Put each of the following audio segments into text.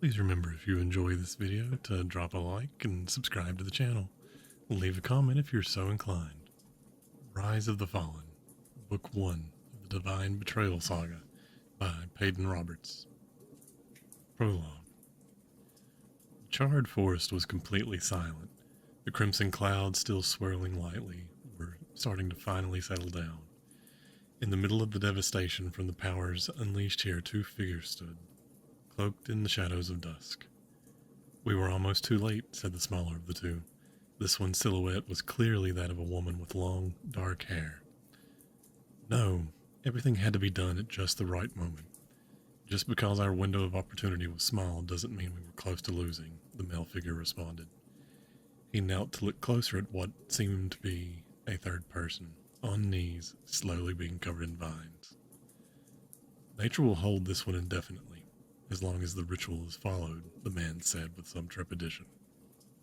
Please remember if you enjoy this video to drop a like and subscribe to the channel. Leave a comment if you're so inclined. Rise of the Fallen, Book 1 of the Divine Betrayal Saga by Peyton Roberts. Prologue. The charred forest was completely silent. The crimson clouds, still swirling lightly, were starting to finally settle down. In the middle of the devastation from the powers unleashed here, two figures stood, cloaked in the shadows of dusk. "We were almost too late," said the smaller of the two. This one's silhouette was clearly that of a woman with long, dark hair. "No, everything had to be done at just the right moment. Just because our window of opportunity was small doesn't mean we were close to losing," the male figure responded. He knelt to look closer at what seemed to be a third person, on knees, slowly being covered in vines. "Nature will hold this one indefinitely, as long as the ritual is followed," the man said with some trepidation.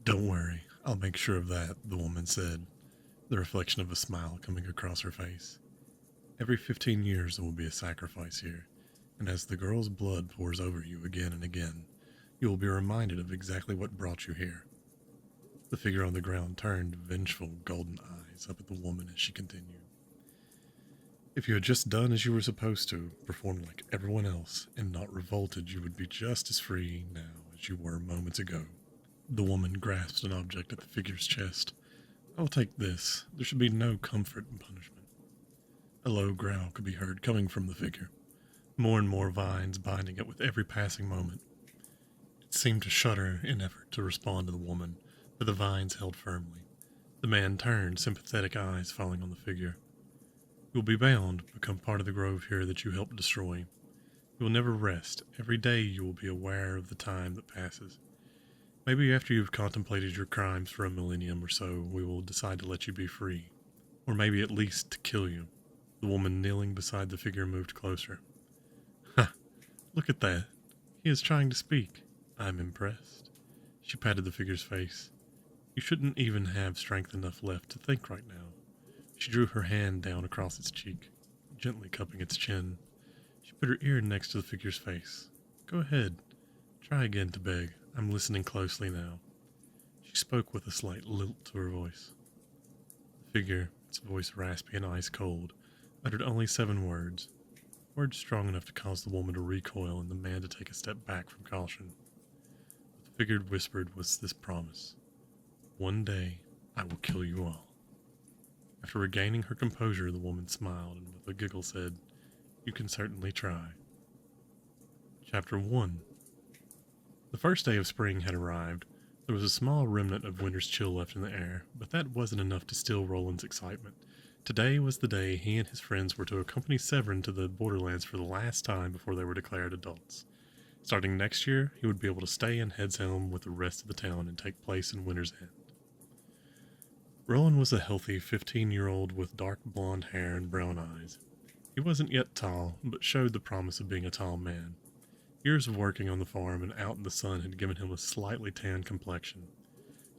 "Don't worry, I'll make sure of that," the woman said, the reflection of a smile coming across her face. "Every 15 years there will be a sacrifice here, and as the girl's blood pours over you again and again, you will be reminded of exactly what brought you here." The figure on the ground turned vengeful golden eyes up at the woman as she continued. "If you had just done as you were supposed to, performed like everyone else, and not revolted, you would be just as free now as you were moments ago." The woman grasped an object at the figure's chest. "I'll take this. There should be no comfort in punishment." A low growl could be heard coming from the figure, more and more vines binding it with every passing moment. It seemed to shudder in effort to respond to the woman, but the vines held firmly. The man turned, sympathetic eyes falling on the figure. "You will be bound, become part of the grove here that you helped destroy. You will never rest. Every day you will be aware of the time that passes. Maybe after you've contemplated your crimes for a millennium or so, we will decide to let you be free. Or maybe at least to kill you." The woman kneeling beside the figure moved closer. "Ha! Look at that. He is trying to speak. I'm impressed." She patted the figure's face. "You shouldn't even have strength enough left to think right now." She drew her hand down across its cheek, gently cupping its chin. She put her ear next to the figure's face. "Go ahead. Try again to beg. I'm listening closely now." She spoke with a slight lilt to her voice. The figure, its voice raspy and ice cold, uttered only 7 words. Words strong enough to cause the woman to recoil and the man to take a step back from caution. What the figure whispered was this promise: "One day, I will kill you all." After regaining her composure, the woman smiled and with a giggle said, "You can certainly try." Chapter 1. The first day of spring had arrived. There was a small remnant of winter's chill left in the air, but that wasn't enough to still Roland's excitement. Today was the day he and his friends were to accompany Severin to the borderlands for the last time before they were declared adults. Starting next year, he would be able to stay in Headshelm with the rest of the town and take place in Winter's End. Roland was a healthy 15-year-old with dark blonde hair and brown eyes. He wasn't yet tall, but showed the promise of being a tall man. Years of working on the farm and out in the sun had given him a slightly tanned complexion.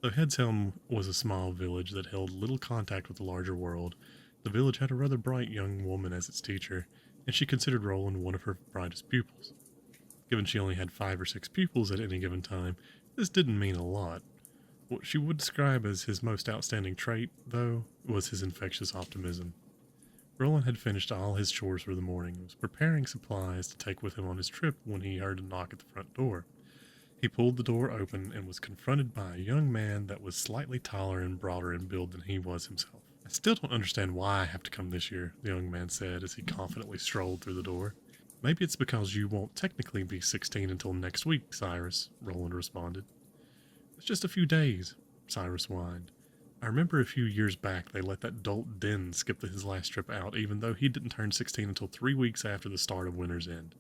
Though Headshelm was a small village that held little contact with the larger world, the village had a rather bright young woman as its teacher, and she considered Roland one of her brightest pupils. Given she only had 5 or 6 pupils at any given time, this didn't mean a lot. What she would describe as his most outstanding trait, though, was his infectious optimism. Roland had finished all his chores for the morning and was preparing supplies to take with him on his trip when he heard a knock at the front door. He pulled the door open and was confronted by a young man that was slightly taller and broader in build than he was himself. "I still don't understand why I have to come this year," the young man said as he confidently strolled through the door. "Maybe it's because you won't technically be 16 until next week, Cyrus," Roland responded. "It's just a few days," Cyrus whined. "I remember a few years back they let that dolt Den skip his last trip out, even though he didn't turn 16 until 3 weeks after the start of Winter's End.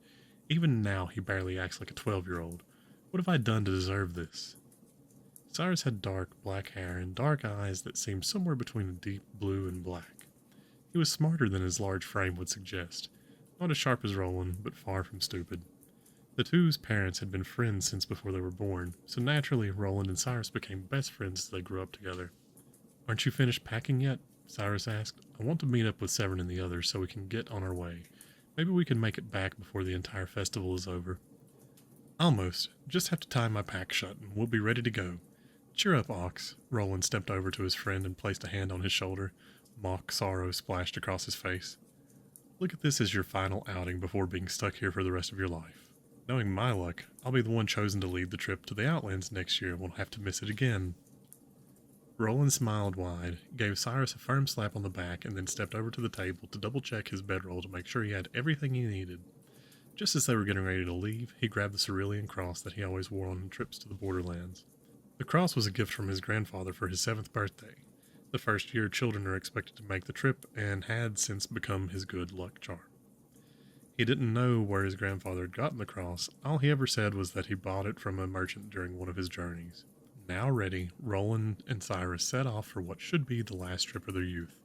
Even now he barely acts like a 12-year-old. What have I done to deserve this?" Cyrus had dark black hair and dark eyes that seemed somewhere between a deep blue and black. He was smarter than his large frame would suggest. Not as sharp as Roland, but far from stupid. The two's parents had been friends since before they were born, so naturally Roland and Cyrus became best friends as they grew up together. "Aren't you finished packing yet?" Cyrus asked. "I want to meet up with Severin and the others so we can get on our way. Maybe we can make it back before the entire festival is over." Almost. Just have to tie my pack shut and we'll be ready to go. Cheer up, Ox. Roland stepped over to his friend and placed a hand on his shoulder. Mock sorrow splashed across his face. Look at this as your final outing before being stuck here for the rest of your life. Knowing my luck, I'll be the one chosen to lead the trip to the Outlands next year and won't have to miss it again. Roland smiled wide, gave Cyrus a firm slap on the back, and then stepped over to the table to double-check his bedroll to make sure he had everything he needed. Just as they were getting ready to leave, he grabbed the cerulean cross that he always wore on trips to the borderlands. The cross was a gift from his grandfather for his 7th birthday, the first year children are expected to make the trip, and had since become his good luck charm. He didn't know where his grandfather had gotten the cross. All he ever said was that he bought it from a merchant during one of his journeys. Now ready, Roland and Cyrus set off for what should be the last trip of their youth.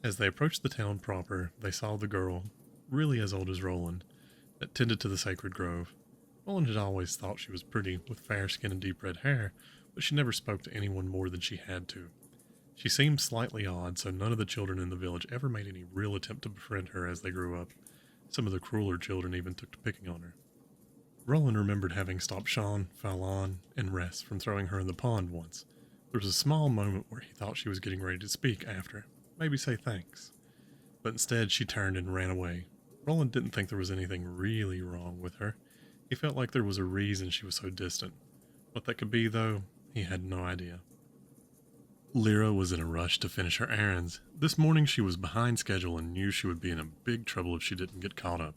As they approached the town proper, they saw the girl, really as old as Roland, that tended to the sacred grove. Roland had always thought she was pretty, with fair skin and deep red hair, but she never spoke to anyone more than she had to. She seemed slightly odd, so none of the children in the village ever made any real attempt to befriend her as they grew up. Some of the crueler children even took to picking on her. Roland remembered having stopped Sean, Fallon, and Ress from throwing her in the pond once. There was a small moment where he thought she was getting ready to speak after, maybe say thanks. But instead she turned and ran away. Roland didn't think there was anything really wrong with her. He felt like there was a reason she was so distant. What that could be, though, he had no idea. Lyra was in a rush to finish her errands. This morning she was behind schedule and knew she would be in a big trouble if she didn't get caught up.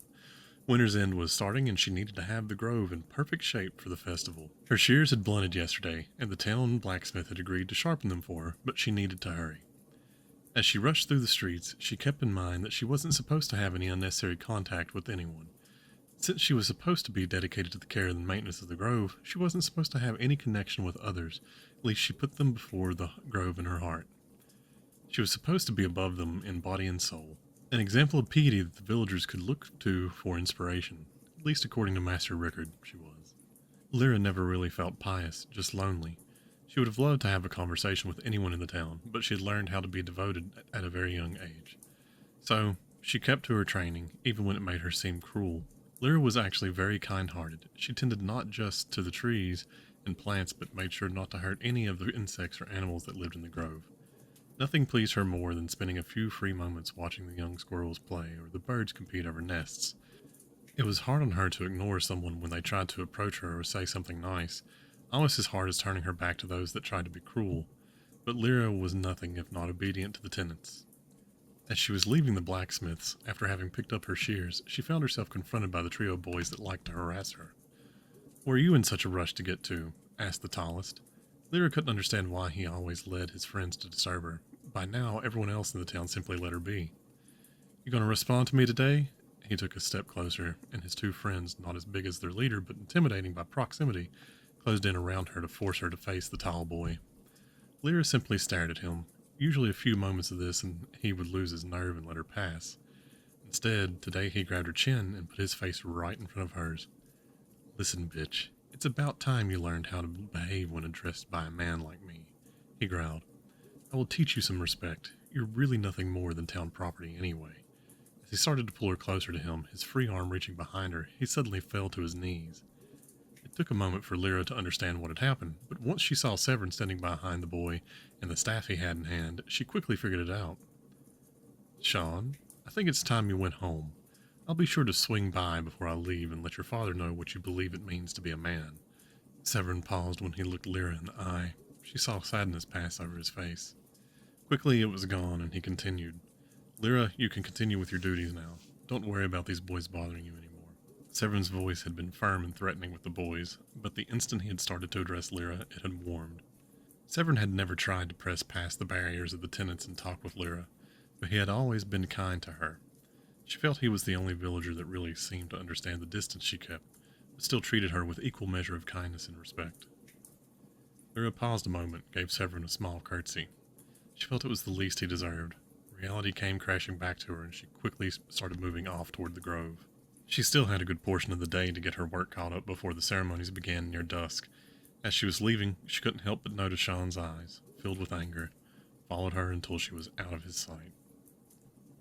Winter's End was starting and she needed to have the grove in perfect shape for the festival. Her shears had blunted yesterday, and the town blacksmith had agreed to sharpen them for her, but she needed to hurry. As she rushed through the streets, she kept in mind that she wasn't supposed to have any unnecessary contact with anyone. Since she was supposed to be dedicated to the care and maintenance of the grove, she wasn't supposed to have any connection with others. At least she put them before the grove in her heart. She was supposed to be above them in body and soul. An example of piety that the villagers could look to for inspiration. At least according to Master Rickard, she was. Lyra never really felt pious, just lonely. She would have loved to have a conversation with anyone in the town, but she had learned how to be devoted at a very young age. So, she kept to her training, even when it made her seem cruel. Lyra was actually very kind-hearted. She tended not just to the trees and plants, but made sure not to hurt any of the insects or animals that lived in the grove. Nothing pleased her more than spending a few free moments watching the young squirrels play or the birds compete over nests. It was hard on her to ignore someone when they tried to approach her or say something nice, almost as hard as turning her back to those that tried to be cruel. But Lyra was nothing if not obedient to the tenants. As she was leaving the blacksmith's, after having picked up her shears, she found herself confronted by the trio of boys that liked to harass her. "Where are you in such a rush to get to?" asked the tallest. Lyra couldn't understand why he always led his friends to disturb her. By now, everyone else in the town simply let her be. "You gonna respond to me today?" He took a step closer, and his two friends, not as big as their leader but intimidating by proximity, closed in around her to force her to face the tall boy. Lyra simply stared at him. Usually a few moments of this and he would lose his nerve and let her pass. Instead, today he grabbed her chin and put his face right in front of hers. "Listen, bitch. It's about time you learned how to behave when addressed by a man like me," he growled. "I will teach you some respect. You're really nothing more than town property anyway." As he started to pull her closer to him, his free arm reaching behind her, he suddenly fell to his knees. It took a moment for Lyra to understand what had happened, but once she saw Severin standing behind the boy and the staff he had in hand, she quickly figured it out. "Sean, I think it's time you went home. I'll be sure to swing by before I leave and let your father know what you believe it means to be a man." Severin paused when he looked Lyra in the eye. She saw sadness pass over his face. Quickly it was gone, and he continued, "Lyra, you can continue with your duties now. Don't worry about these boys bothering you anymore." Severin's voice had been firm and threatening with the boys, but the instant he had started to address Lyra, it had warmed. Severin had never tried to press past the barriers of the tenants and talk with Lyra, but he had always been kind to her. She felt he was the only villager that really seemed to understand the distance she kept, but still treated her with equal measure of kindness and respect. Lyra paused a moment, gave Severin a small curtsy. She felt it was the least he deserved. Reality came crashing back to her, and she quickly started moving off toward the grove. She still had a good portion of the day to get her work caught up before the ceremonies began near dusk. As she was leaving, she couldn't help but notice Sean's eyes, filled with anger, followed her until she was out of his sight.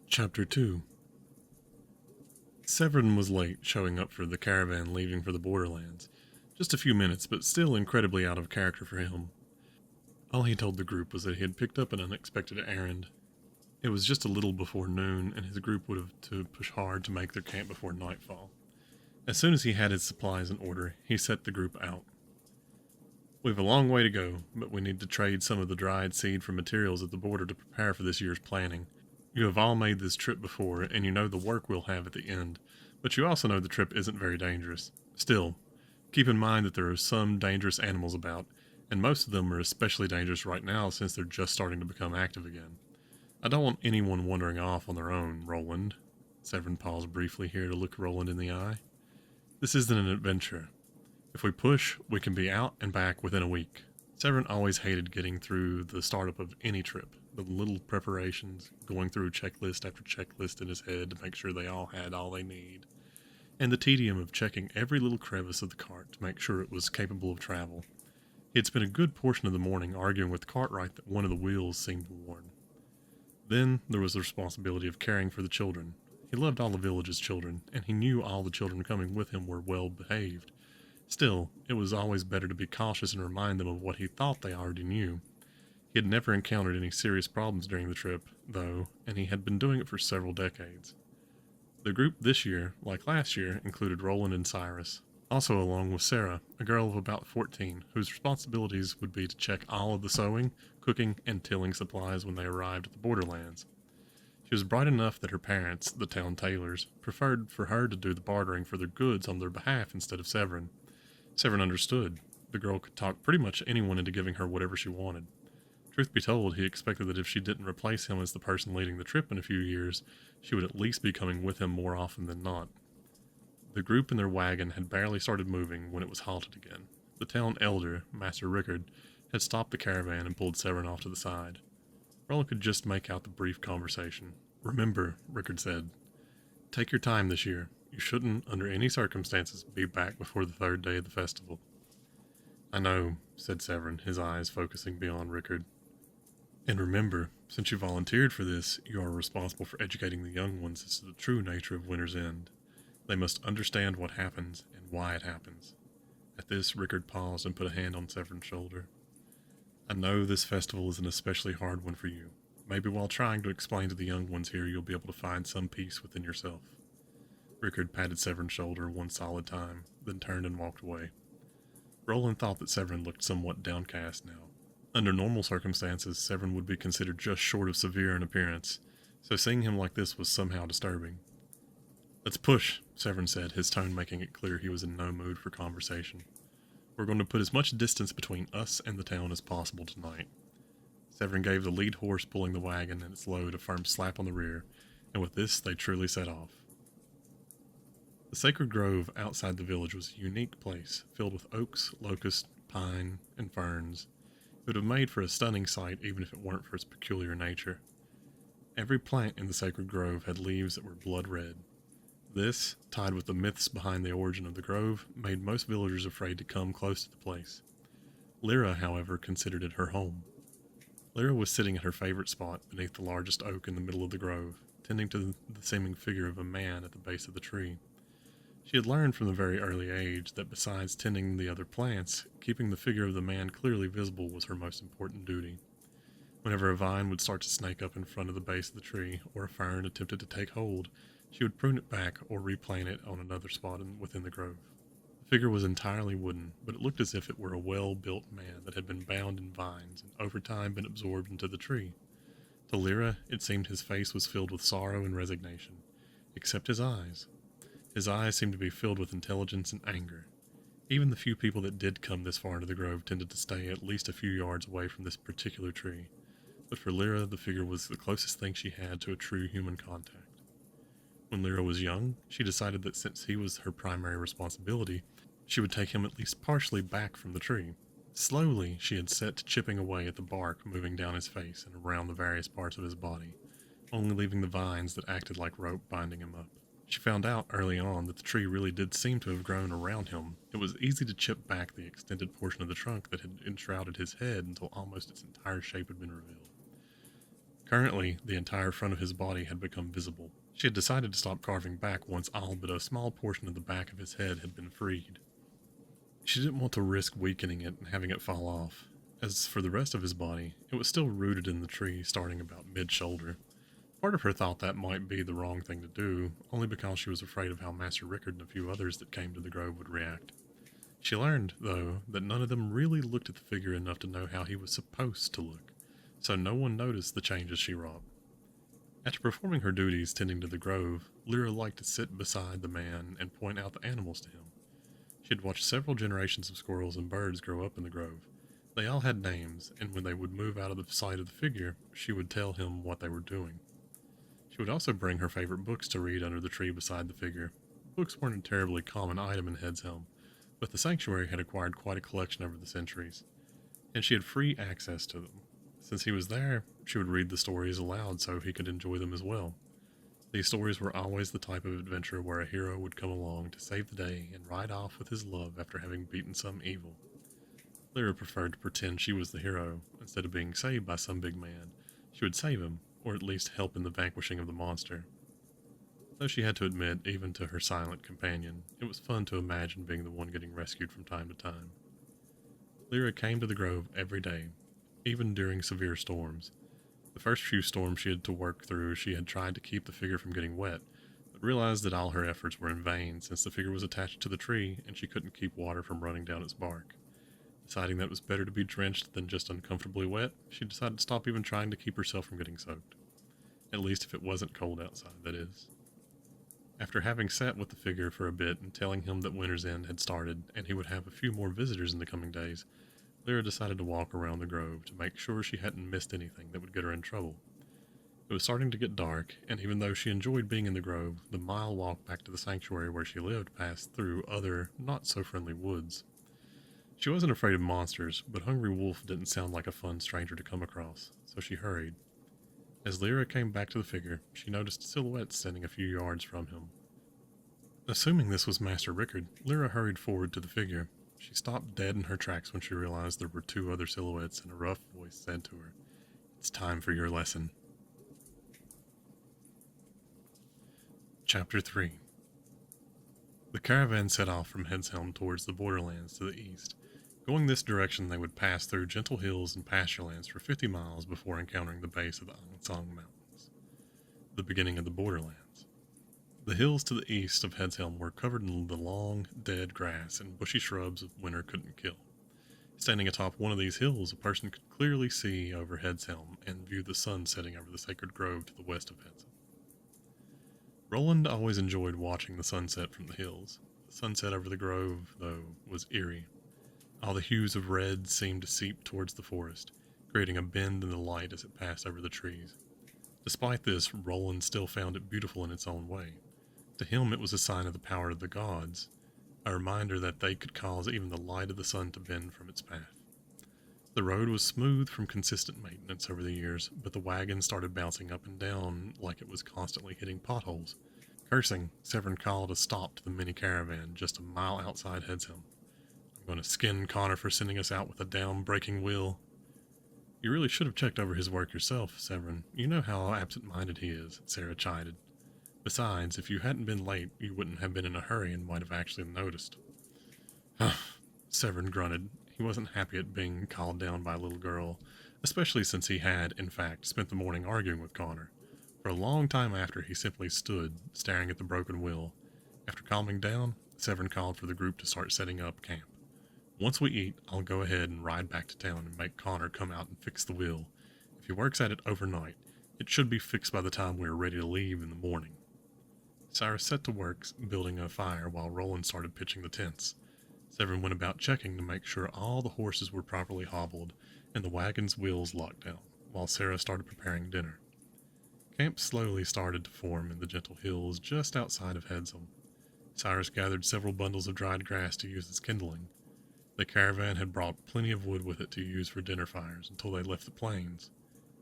Chapter 2. Severin was late, showing up for the caravan leaving for the borderlands. Just a few minutes, but still incredibly out of character for him. All he told the group was that he had picked up an unexpected errand. It was just a little before noon, and his group would have to push hard to make their camp before nightfall. As soon as he had his supplies in order, he set the group out. "We've a long way to go, but we need to trade some of the dried seed for materials at the border to prepare for this year's planting. You have all made this trip before, and you know the work we'll have at the end, but you also know the trip isn't very dangerous. Still, keep in mind that there are some dangerous animals about, and most of them are especially dangerous right now since they're just starting to become active again. I don't want anyone wandering off on their own, Roland." Severin paused briefly here to look Roland in the eye. "This isn't an adventure. If we push, we can be out and back within a week." Severin always hated getting through the startup of any trip, the little preparations, going through checklist after checklist in his head to make sure they all had all they need, and the tedium of checking every little crevice of the cart to make sure it was capable of travel. He had spent a good portion of the morning arguing with Cartwright that one of the wheels seemed worn. Then there was the responsibility of caring for the children. He loved all the village's children, and he knew all the children coming with him were well behaved. Still, it was always better to be cautious and remind them of what he thought they already knew. He had never encountered any serious problems during the trip, though, and he had been doing it for several decades. The group this year, like last year, included Roland and Cyrus, also along with Sarah, a girl of about 14, whose responsibilities would be to check all of the sewing, cooking, and tilling supplies when they arrived at the borderlands. She was bright enough that her parents, the town tailors, preferred for her to do the bartering for their goods on their behalf instead of Severin. Severin understood. The girl could talk pretty much anyone into giving her whatever she wanted. Truth be told, he expected that if she didn't replace him as the person leading the trip in a few years, she would at least be coming with him more often than not. The group in their wagon had barely started moving when it was halted again. The town elder, Master Rickard, had stopped the caravan and pulled Severin off to the side. Roland could just make out the brief conversation. "Remember," Rickard said, "take your time this year. You shouldn't, under any circumstances, be back before the third day of the festival." "I know," said Severin, his eyes focusing beyond Rickard. "And remember, since you volunteered for this, you are responsible for educating the young ones as to the true nature of Winter's End. They must understand what happens and why it happens." At this, Rickard paused and put a hand on Severin's shoulder. "I know this festival is an especially hard one for you. Maybe while trying to explain to the young ones here, you'll be able to find some peace within yourself." Rickard patted Severin's shoulder one solid time, then turned and walked away. Roland thought that Severin looked somewhat downcast now. Under normal circumstances, Severin would be considered just short of severe in appearance, so seeing him like this was somehow disturbing. "Let's push," Severin said, his tone making it clear he was in no mood for conversation. "We're going to put as much distance between us and the town as possible tonight." Severin gave the lead horse pulling the wagon and its load a firm slap on the rear, and with this they truly set off. The sacred grove outside the village was a unique place, filled with oaks, locusts, pine, and ferns. It would have made for a stunning sight even if it weren't for its peculiar nature. Every plant in the sacred grove had leaves that were blood red. This, tied with the myths behind the origin of the grove, made most villagers afraid to come close to the place. Lyra, however, considered it her home. Lyra was sitting at her favorite spot beneath the largest oak in the middle of the grove, tending to the seeming figure of a man at the base of the tree. She had learned from a very early age that besides tending the other plants, keeping the figure of the man clearly visible was her most important duty. Whenever a vine would start to snake up in front of the base of the tree, or a fern attempted to take hold, she would prune it back or replant it on another spot within the grove. The figure was entirely wooden, but it looked as if it were a well-built man that had been bound in vines and over time been absorbed into the tree. To Lyra, it seemed his face was filled with sorrow and resignation, except his eyes. His eyes seemed to be filled with intelligence and anger. Even the few people that did come this far into the grove tended to stay at least a few yards away from this particular tree, but for Lyra the figure was the closest thing she had to a true human contact. When Lyra was young, she decided that since he was her primary responsibility, she would take him at least partially back from the tree. Slowly, she had set to chipping away at the bark moving down his face and around the various parts of his body, only leaving the vines that acted like rope binding him up. She found out early on that the tree really did seem to have grown around him. It was easy to chip back the extended portion of the trunk that had enshrouded his head until almost its entire shape had been revealed. Currently, the entire front of his body had become visible. She had decided to stop carving back once all but a small portion of the back of his head had been freed. She didn't want to risk weakening it and having it fall off. As for the rest of his body, it was still rooted in the tree starting about mid-shoulder. Part of her thought that might be the wrong thing to do, only because she was afraid of how Master Rickard and a few others that came to the grove would react. She learned, though, that none of them really looked at the figure enough to know how he was supposed to look, so no one noticed the changes she wrought. After performing her duties tending to the grove, Lyra liked to sit beside the man and point out the animals to him. She had watched several generations of squirrels and birds grow up in the grove. They all had names, and when they would move out of the sight of the figure, she would tell him what they were doing. She would also bring her favorite books to read under the tree beside the figure. Books weren't a terribly common item in Headshelm, but the sanctuary had acquired quite a collection over the centuries, and she had free access to them. Since he was there, she would read the stories aloud so he could enjoy them as well. These stories were always the type of adventure where a hero would come along to save the day and ride off with his love after having beaten some evil. Lyra preferred to pretend she was the hero. Instead of being saved by some big man, she would save him, or at least help in the vanquishing of the monster. Though she had to admit, even to her silent companion, it was fun to imagine being the one getting rescued from time to time. Lyra came to the grove every day, even during severe storms. The first few storms she had to work through, she had tried to keep the figure from getting wet, but realized that all her efforts were in vain since the figure was attached to the tree and she couldn't keep water from running down its bark. Deciding that it was better to be drenched than just uncomfortably wet, she decided to stop even trying to keep herself from getting soaked. At least if it wasn't cold outside, that is. After having sat with the figure for a bit and telling him that winter's end had started and he would have a few more visitors in the coming days, Lyra decided to walk around the grove to make sure she hadn't missed anything that would get her in trouble. It was starting to get dark, and even though she enjoyed being in the grove, the mile walk back to the sanctuary where she lived passed through other, not-so-friendly woods. She wasn't afraid of monsters, but Hungry Wolf didn't sound like a fun stranger to come across, so she hurried. As Lyra came back to the figure, she noticed a silhouette standing a few yards from him. Assuming this was Master Rickard, Lyra hurried forward to the figure. She stopped dead in her tracks when she realized there were two other silhouettes, and a rough voice said to her, "It's time for your lesson." Chapter 3. The caravan set off from Headshelm towards the borderlands to the east. Going this direction, they would pass through gentle hills and pasturelands for 50 miles before encountering the base of the Angsong Mountains, the beginning of the borderlands. The hills to the east of Headshelm were covered in the long, dead grass and bushy shrubs winter couldn't kill. Standing atop one of these hills, a person could clearly see over Headshelm and view the sun setting over the sacred grove to the west of Headshelm. Roland always enjoyed watching the sunset from the hills. The sunset over the grove, though, was eerie. All the hues of red seemed to seep towards the forest, creating a bend in the light as it passed over the trees. Despite this, Roland still found it beautiful in its own way. To him, it was a sign of the power of the gods, a reminder that they could cause even the light of the sun to bend from its path. The road was smooth from consistent maintenance over the years, but the wagon started bouncing up and down like it was constantly hitting potholes. Cursing, Severin called a stop to the mini caravan just a mile outside Headshelm. "I'm going to skin Connor for sending us out with a down-breaking wheel." "You really should have checked over his work yourself, Severin. You know how absent-minded he is," Sarah chided. "Besides, if you hadn't been late, you wouldn't have been in a hurry and might have actually noticed." Severin grunted. He wasn't happy at being called down by a little girl, especially since he had, in fact, spent the morning arguing with Connor. For a long time after, he simply stood, staring at the broken wheel. After calming down, Severin called for the group to start setting up camp. "Once we eat, I'll go ahead and ride back to town and make Connor come out and fix the wheel. If he works at it overnight, it should be fixed by the time we are ready to leave in the morning." Cyrus set to work building a fire while Roland started pitching the tents. Severin went about checking to make sure all the horses were properly hobbled and the wagon's wheels locked down, while Sarah started preparing dinner. Camp slowly started to form in the gentle hills just outside of Headshelm. Cyrus gathered several bundles of dried grass to use as kindling. The caravan had brought plenty of wood with it to use for dinner fires until they left the plains.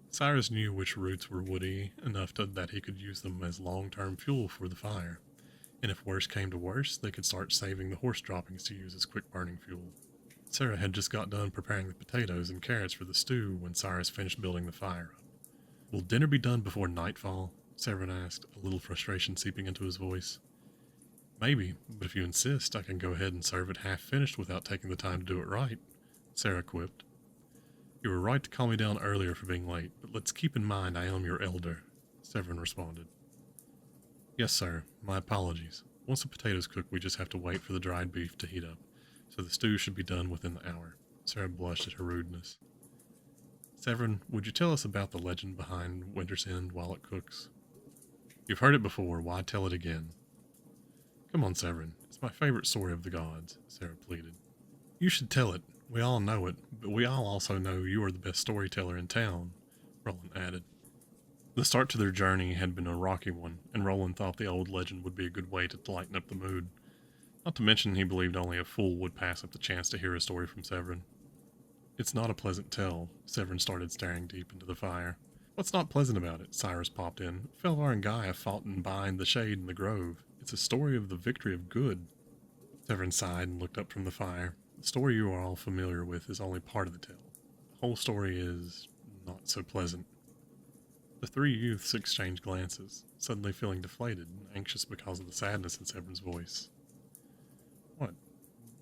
Cyrus knew which roots were woody enough that he could use them as long-term fuel for the fire, and if worse came to worse, they could start saving the horse droppings to use as quick-burning fuel. Sarah had just got done preparing the potatoes and carrots for the stew when Cyrus finished building the fire up. "Will dinner be done before nightfall?" Severin asked, a little frustration seeping into his voice. Maybe, but if you insist, I can go ahead and serve it half finished without taking the time to do it right, Sarah quipped. You were right to call me down earlier for being late, but let's keep in mind I am your elder, Severin responded. Yes, sir. My apologies. Once the potatoes cook, we just have to wait for the dried beef to heat up, so the stew should be done within the hour. Sarah blushed at her rudeness. Severin, would you tell us about the legend behind Winter's End while it cooks? You've heard it before, why tell it again? Come on, Severin. It's my favorite story of the gods, Sarah pleaded. You should tell it. We all know it, but we all also know you are the best storyteller in town, Roland added. The start to their journey had been a rocky one, and Roland thought the old legend would be a good way to lighten up the mood. Not to mention he believed only a fool would pass up the chance to hear a story from Severin. It's not a pleasant tale. Severin started staring deep into the fire. What's not pleasant about it? Cyrus popped in. Felvar and Gaia fought in bind the shade in the grove. It's a story of the victory of good. Severin sighed and looked up from the fire. The story you are all familiar with is only part of the tale. The whole story is not so pleasant. The three youths exchanged glances, suddenly feeling deflated and anxious because of the sadness in Severin's voice.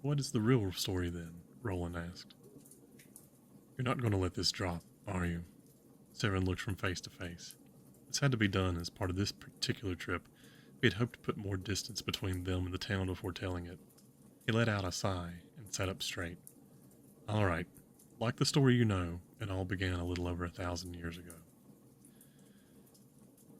What is the real story then? Roland asked. You're not going to let this drop, are you? Severin looked from face to face. This had to be done as part of this particular trip. He had hoped to put more distance between them and the town before telling it. He let out a sigh and sat up straight. All right. Like the story you know, it all began a little over 1,000 years ago.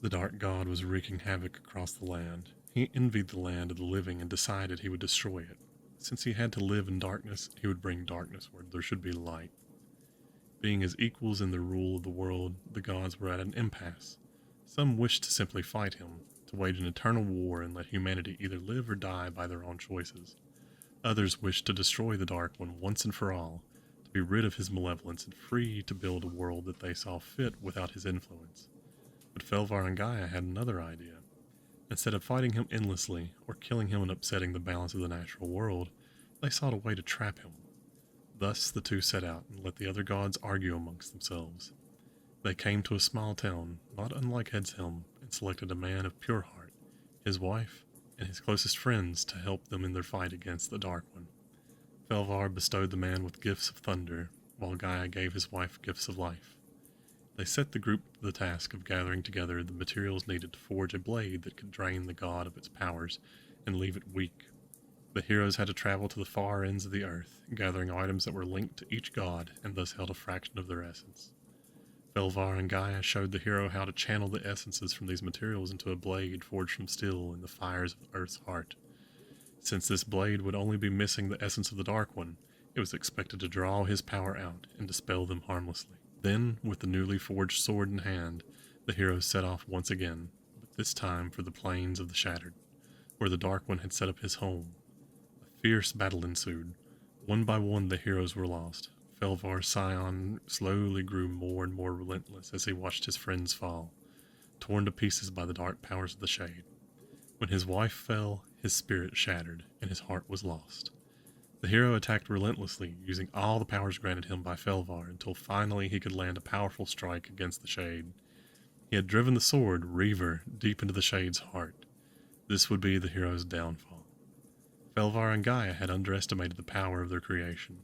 The Dark God was wreaking havoc across the land. He envied the land of the living and decided he would destroy it. Since he had to live in darkness, he would bring darkness where there should be light. Being as equals in the rule of the world, the gods were at an impasse. Some wished to simply fight him, to wage an eternal war and let humanity either live or die by their own choices. Others wished to destroy the Dark One once and for all, to be rid of his malevolence and free to build a world that they saw fit without his influence. But Felvar and Gaia had another idea. Instead of fighting him endlessly, or killing him and upsetting the balance of the natural world, they sought a way to trap him. Thus the two set out and let the other gods argue amongst themselves. They came to a small town, not unlike Edshelm, and selected a man of pure heart, his wife, and his closest friends to help them in their fight against the Dark One. Felvar bestowed the man with gifts of thunder, while Gaia gave his wife gifts of life. They set the group the task of gathering together the materials needed to forge a blade that could drain the god of its powers and leave it weak. The heroes had to travel to the far ends of the earth, gathering items that were linked to each god and thus held a fraction of their essence. Felvar and Gaia showed the hero how to channel the essences from these materials into a blade forged from steel in the fires of Earth's heart. Since this blade would only be missing the essence of the Dark One, it was expected to draw his power out and dispel them harmlessly. Then, with the newly forged sword in hand, the heroes set off once again, but this time for the plains of the Shattered, where the Dark One had set up his home. A fierce battle ensued. One by one the heroes were lost. Felvar's scion slowly grew more and more relentless as he watched his friends fall, torn to pieces by the dark powers of the Shade. When his wife fell, his spirit shattered, and his heart was lost. The hero attacked relentlessly, using all the powers granted him by Felvar until finally he could land a powerful strike against the Shade. He had driven the sword, Reaver, deep into the Shade's heart. This would be the hero's downfall. Felvar and Gaia had underestimated the power of their creation.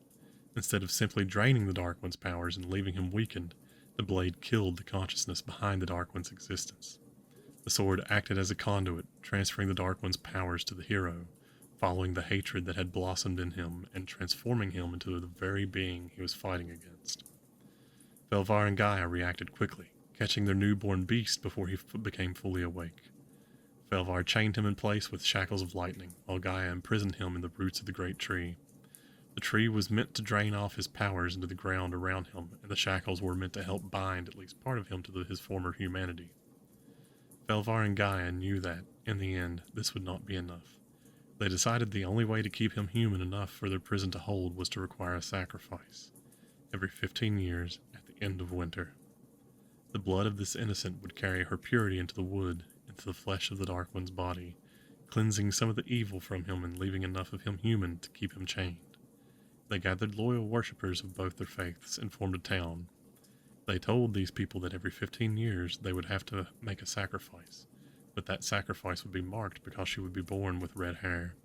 Instead of simply draining the Dark One's powers and leaving him weakened, the blade killed the consciousness behind the Dark One's existence. The sword acted as a conduit, transferring the Dark One's powers to the hero, following the hatred that had blossomed in him and transforming him into the very being he was fighting against. Felvar and Gaia reacted quickly, catching their newborn beast before he became fully awake. Felvar chained him in place with shackles of lightning, while Gaia imprisoned him in the roots of the great tree. The tree was meant to drain off his powers into the ground around him, and the shackles were meant to help bind at least part of him to his former humanity. Felvar and Gaia knew that, in the end, this would not be enough. They decided the only way to keep him human enough for their prison to hold was to require a sacrifice, every 15 years at the end of winter. The blood of this innocent would carry her purity into the wood, into the flesh of the Dark One's body, cleansing some of the evil from him and leaving enough of him human to keep him chained. They gathered loyal worshippers of both their faiths and formed a town. They told these people that every 15 years they would have to make a sacrifice, but that sacrifice would be marked because she would be born with red hair.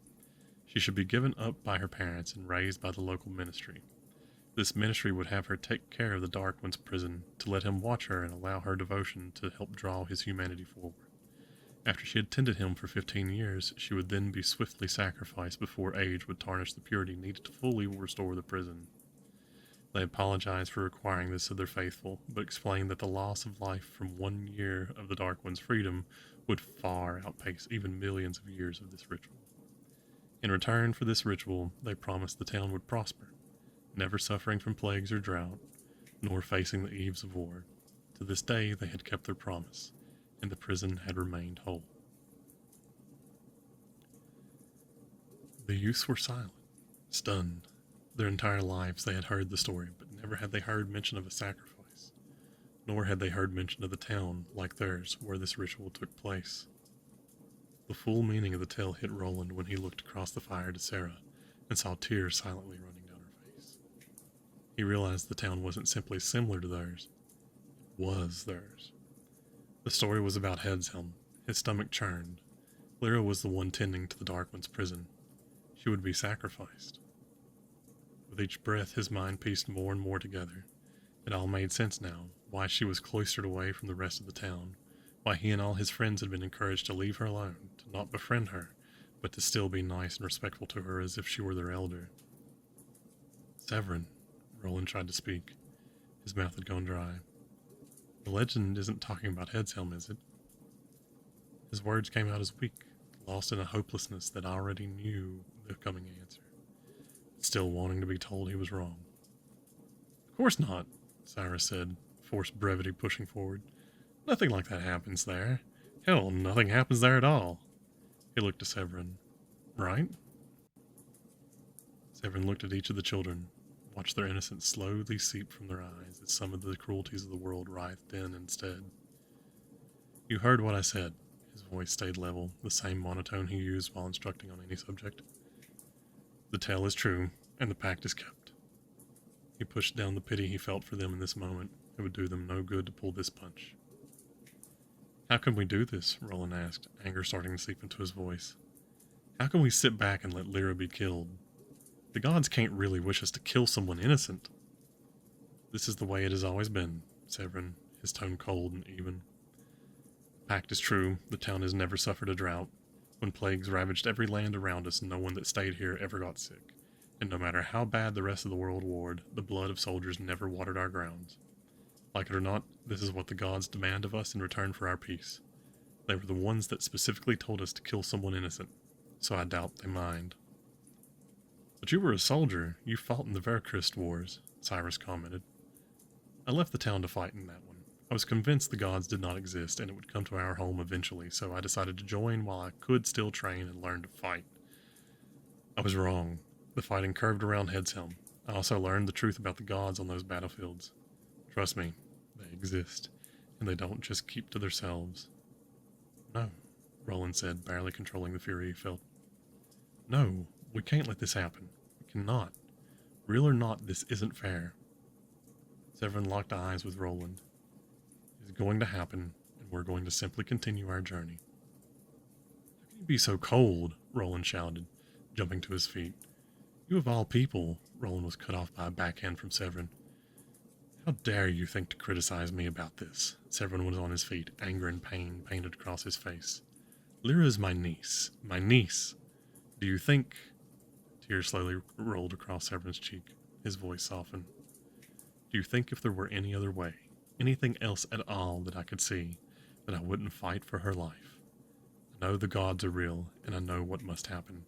She should be given up by her parents and raised by the local ministry. This ministry would have her take care of the Dark One's prison, to let him watch her and allow her devotion to help draw his humanity forward. After she had tended him for 15 years, she would then be swiftly sacrificed before age would tarnish the purity needed to fully restore the prison. They apologized for requiring this of their faithful, but explained that the loss of life from 1 year of the Dark One's freedom would far outpace even millions of years of this ritual. In return for this ritual, they promised the town would prosper, never suffering from plagues or drought, nor facing the eaves of war. To this day they had kept their promise, and the prison had remained whole. The youths were silent, stunned. Their entire lives they had heard the story, but never had they heard mention of a sacrifice, nor had they heard mention of the town, like theirs, where this ritual took place. The full meaning of the tale hit Roland when he looked across the fire to Sarah and saw tears silently running down her face. He realized the town wasn't simply similar to theirs, it was theirs. The story was about Hedshelm. His stomach churned. Lyra was the one tending to the Dark One's prison. She would be sacrificed. With each breath, his mind pieced more and more together. It all made sense now, why she was cloistered away from the rest of the town, why he and all his friends had been encouraged to leave her alone, to not befriend her, but to still be nice and respectful to her as if she were their elder. Severin, Roland tried to speak. His mouth had gone dry. The legend isn't talking about Hedshelm, is it? His words came out as weak, lost in a hopelessness that already knew the coming answer, still wanting to be told he was wrong. Of course not, Cyrus said, forced brevity pushing forward. Nothing like that happens there. Hell, nothing happens there at all. He looked to Severin. Right? Severin looked at each of the children, watched their innocence slowly seep from their eyes as some of the cruelties of the world writhed in instead. You heard what I said. His voice stayed level, the same monotone he used while instructing on any subject. The tale is true, and the pact is kept. He pushed down the pity he felt for them in this moment. It would do them no good to pull this punch. How can we do this? Roland asked, anger starting to seep into his voice. How can we sit back and let Lyra be killed? The gods can't really wish us to kill someone innocent. This is the way it has always been, Severin, his tone cold and even. The pact is true. The town has never suffered a drought. When plagues ravaged every land around us, no one that stayed here ever got sick. And no matter how bad the rest of the world warred, the blood of soldiers never watered our grounds. Like it or not, this is what the gods demand of us in return for our peace. They were the ones that specifically told us to kill someone innocent, so I doubt they mind. But you were a soldier. You fought in the Veracrust Wars, Cyrus commented. I left the town to fight in that one. I was convinced the gods did not exist and it would come to our home eventually, so I decided to join while I could still train and learn to fight. I was wrong. The fighting curved around Hedshelm. I also learned the truth about the gods on those battlefields. Trust me, they exist, and they don't just keep to themselves. No, Roland said, barely controlling the fury he felt. No, we can't let this happen. We cannot. Real or not, this isn't fair. Severin locked eyes with Roland. It is going to happen, and we're going to simply continue our journey. How can you be so cold? Roland shouted, jumping to his feet. You of all people, Roland was cut off by a backhand from Severin. How dare you think to criticize me about this? Severin was on his feet, anger and pain painted across his face. Lyra is my niece. My niece. Do you think... Tears slowly rolled across Severin's cheek. His voice softened. Do you think if there were any other way, anything else at all that I could see, that I wouldn't fight for her life? I know the gods are real, and I know what must happen,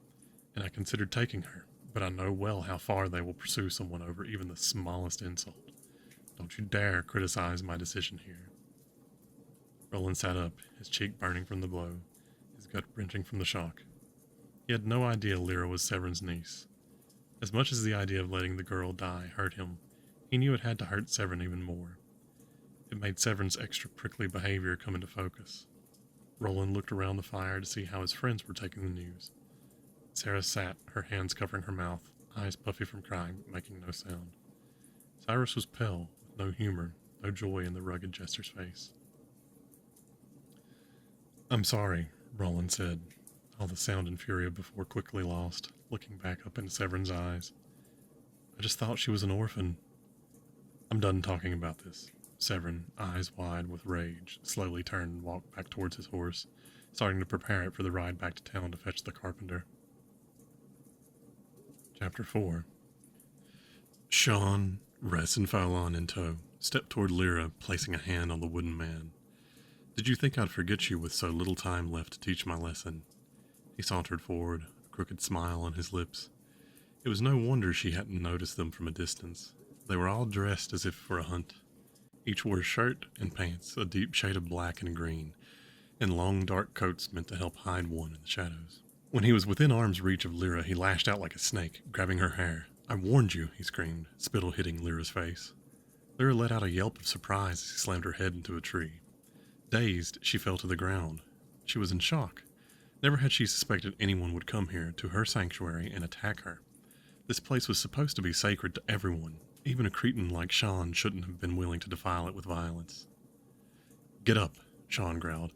and I considered taking her, but I know well how far they will pursue someone over even the smallest insult. Don't you dare criticize my decision here. Roland sat up, his cheek burning from the blow, his gut wrenching from the shock. He had no idea Lyra was Severin's niece. As much as the idea of letting the girl die hurt him, he knew it had to hurt Severin even more. It made Severin's extra prickly behavior come into focus. Roland looked around the fire to see how his friends were taking the news. Sarah sat, her hands covering her mouth, eyes puffy from crying, but making no sound. Cyrus was pale, with no humor, no joy in the rugged jester's face. I'm sorry, Roland said, all the sound and fury of before quickly lost, looking back up into Severin's eyes. I just thought she was an orphan. I'm done talking about this. Severin, eyes wide with rage, slowly turned and walked back towards his horse, starting to prepare it for the ride back to town to fetch the carpenter. Chapter 4. Sean, Ress, and Fallon in tow, stepped toward Lyra, placing a hand on the wooden man. Did you think I'd forget you with so little time left to teach my lesson? He sauntered forward, a crooked smile on his lips. It was no wonder she hadn't noticed them from a distance. They were all dressed as if for a hunt. Each wore a shirt and pants, a deep shade of black and green, and long dark coats meant to help hide one in the shadows. When he was within arm's reach of Lyra, he lashed out like a snake, grabbing her hair. I warned you, he screamed, spittle hitting Lyra's face. Lyra let out a yelp of surprise as he slammed her head into a tree. Dazed, she fell to the ground. She was in shock. Never had she suspected anyone would come here to her sanctuary and attack her. This place was supposed to be sacred to everyone. Even a cretin like Sean shouldn't have been willing to defile it with violence. Get up, Sean growled.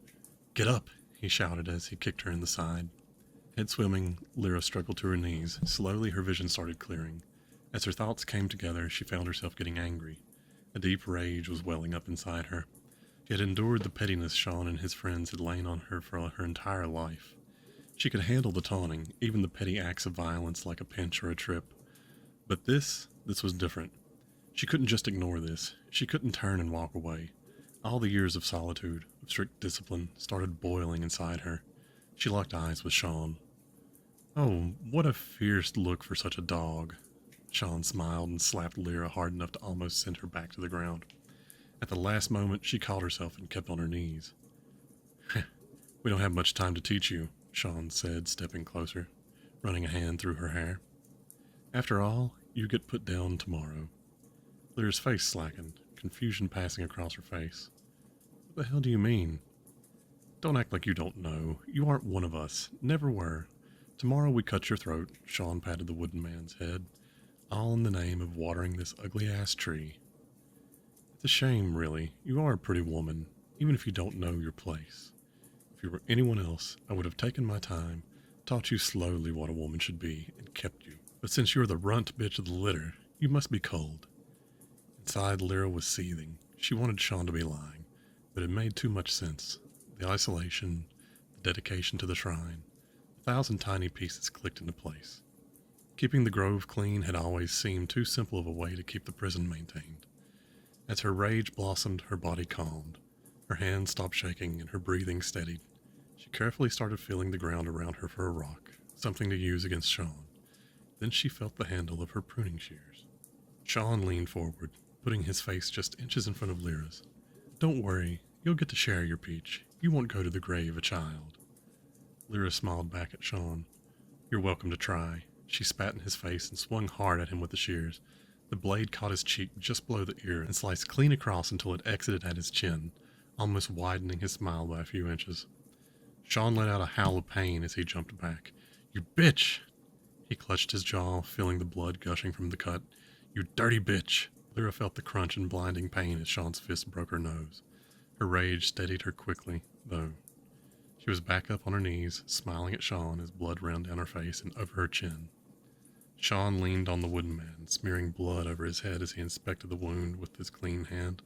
Get up, he shouted as he kicked her in the side. Head swimming, Lyra struggled to her knees. Slowly her vision started clearing. As her thoughts came together, she found herself getting angry. A deep rage was welling up inside her. She had endured the pettiness Sean and his friends had lain on her for her entire life. She could handle the taunting, even the petty acts of violence like a pinch or a trip. But this was different. She couldn't just ignore this. She couldn't turn and walk away. All the years of solitude, of strict discipline, started boiling inside her. She locked eyes with Sean. Oh, what a fierce look for such a dog. Sean smiled and slapped Lyra hard enough to almost send her back to the ground. At the last moment, she caught herself and kept on her knees. We don't have much time to teach you, Sean said, stepping closer, running a hand through her hair. After all, you get put down tomorrow. Lyra's face slackened, confusion passing across her face. What the hell do you mean? Don't act like you don't know. You aren't one of us. Never were. Tomorrow we cut your throat, Sean patted the wooden man's head, all in the name of watering this ugly-ass tree. It's a shame, really. You are a pretty woman, even if you don't know your place. If you were anyone else, I would have taken my time, taught you slowly what a woman should be, and kept you. But since you're the runt bitch of the litter, you must be cold. Inside, Lyra was seething. She wanted Sean to be lying, but it made too much sense. The isolation, the dedication to the shrine, 1,000 tiny pieces clicked into place. Keeping the grove clean had always seemed too simple of a way to keep the prison maintained. As her rage blossomed, her body calmed. Her hands stopped shaking and her breathing steadied. She carefully started feeling the ground around her for a rock, something to use against Sean. Then she felt the handle of her pruning shears. Sean leaned forward, putting his face just inches in front of Lyra's. Don't worry, you'll get to share your peach. You won't go to the grave a child. Lyra smiled back at Sean. You're welcome to try. She spat in his face and swung hard at him with the shears. The blade caught his cheek just below the ear and sliced clean across until it exited at his chin, almost widening his smile by a few inches. Sean let out a howl of pain as he jumped back. You bitch! He clutched his jaw, feeling the blood gushing from the cut. You dirty bitch! Lyra felt the crunch and blinding pain as Sean's fist broke her nose. Her rage steadied her quickly, though. She was back up on her knees, smiling at Sean as blood ran down her face and over her chin. Sean leaned on the wooden man, smearing blood over his head as he inspected the wound with his clean hand.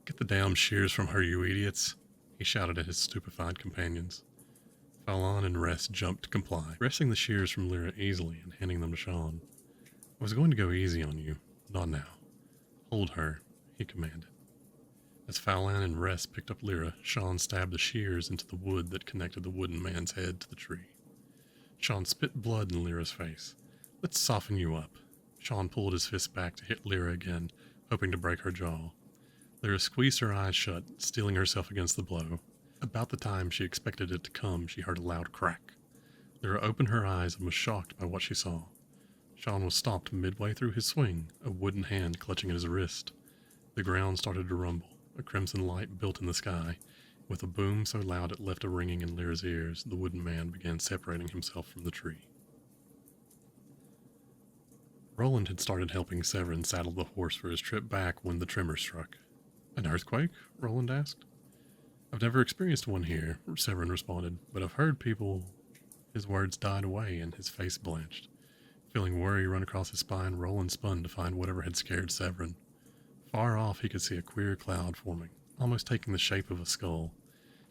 Get the damn shears from her, you idiots! He shouted at his stupefied companions. Fallon and Ress jumped to comply, wresting the shears from Lyra easily and handing them to Sean. I was going to go easy on you. Not now. Hold her, he commanded. As Fallon and Ress picked up Lyra, Sean stabbed the shears into the wood that connected the wooden man's head to the tree. Sean spit blood in Lyra's face. Let's soften you up. Sean pulled his fist back to hit Lyra again, hoping to break her jaw. Lyra squeezed her eyes shut, steeling herself against the blow. About the time she expected it to come, she heard a loud crack. Lyra opened her eyes and was shocked by what she saw. Sean was stopped midway through his swing, a wooden hand clutching at his wrist. The ground started to rumble. A crimson light built in the sky. With a boom so loud it left a ringing in Lyra's ears, the wooden man began separating himself from the tree. Roland had started helping Severin saddle the horse for his trip back when the tremor struck. An earthquake? Roland asked. I've never experienced one here, Severin responded, but I've heard people. His words died away and his face blanched. Feeling worry run across his spine, Roland spun to find whatever had scared Severin. Far off, he could see a queer cloud forming, almost taking the shape of a skull.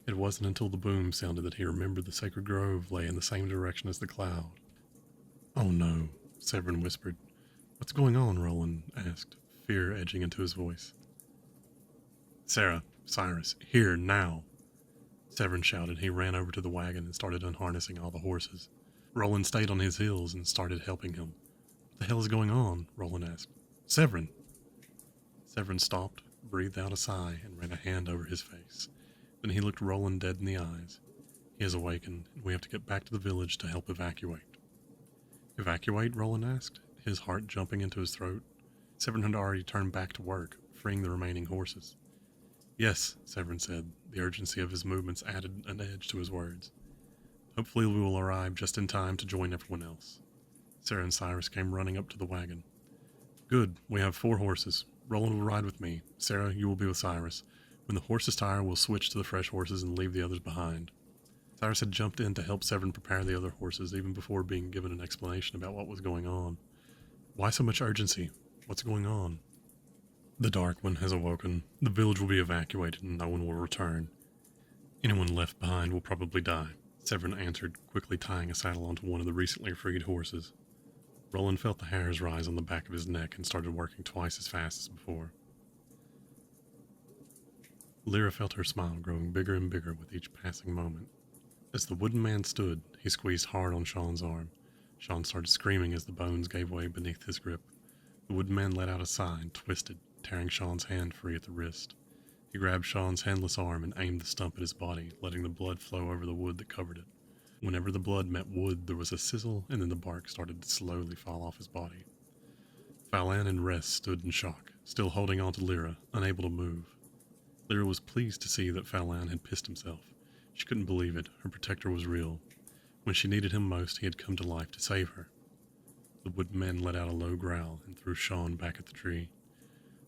It wasn't until the boom sounded that he remembered the sacred grove lay in the same direction as the cloud. Oh no, Severin whispered. What's going on? Roland asked, fear edging into his voice. Sarah, Cyrus, here, now! Severin shouted. He ran over to the wagon and started unharnessing all the horses. Roland stayed on his heels and started helping him. What the hell is going on? Roland asked. Severin! Severin stopped, breathed out a sigh, and ran a hand over his face. Then he looked Roland dead in the eyes. He has awakened, and we have to get back to the village to help evacuate. Evacuate? Roland asked, his heart jumping into his throat. Severin had already turned back to work, freeing the remaining horses. Yes, Severin said. The urgency of his movements added an edge to his words. Hopefully we will arrive just in time to join everyone else. Sarah and Cyrus came running up to the wagon. Good, we have 4 horses. Roland will ride with me. Sarah, you will be with Cyrus. When the horses tire, we'll switch to the fresh horses and leave the others behind. Cyrus had jumped in to help Severin prepare the other horses, even before being given an explanation about what was going on. Why so much urgency? What's going on? The Dark One has awoken. The village will be evacuated and no one will return. Anyone left behind will probably die, Severin answered, quickly tying a saddle onto one of the recently freed horses. Roland felt the hairs rise on the back of his neck and started working twice as fast as before. Lyra felt her smile growing bigger and bigger with each passing moment. As the wooden man stood, he squeezed hard on Sean's arm. Sean started screaming as the bones gave way beneath his grip. The wooden man let out a sigh and twisted, tearing Sean's hand free at the wrist. He grabbed Sean's handless arm and aimed the stump at his body, letting the blood flow over the wood that covered it. Whenever the blood met wood, there was a sizzle, and then the bark started to slowly fall off his body. Falan and Ress stood in shock, still holding on to Lyra, unable to move. Lyra was pleased to see that Falan had pissed himself. She couldn't believe it. Her protector was real. When she needed him most, he had come to life to save her. The wooden man let out a low growl and threw Sean back at the tree.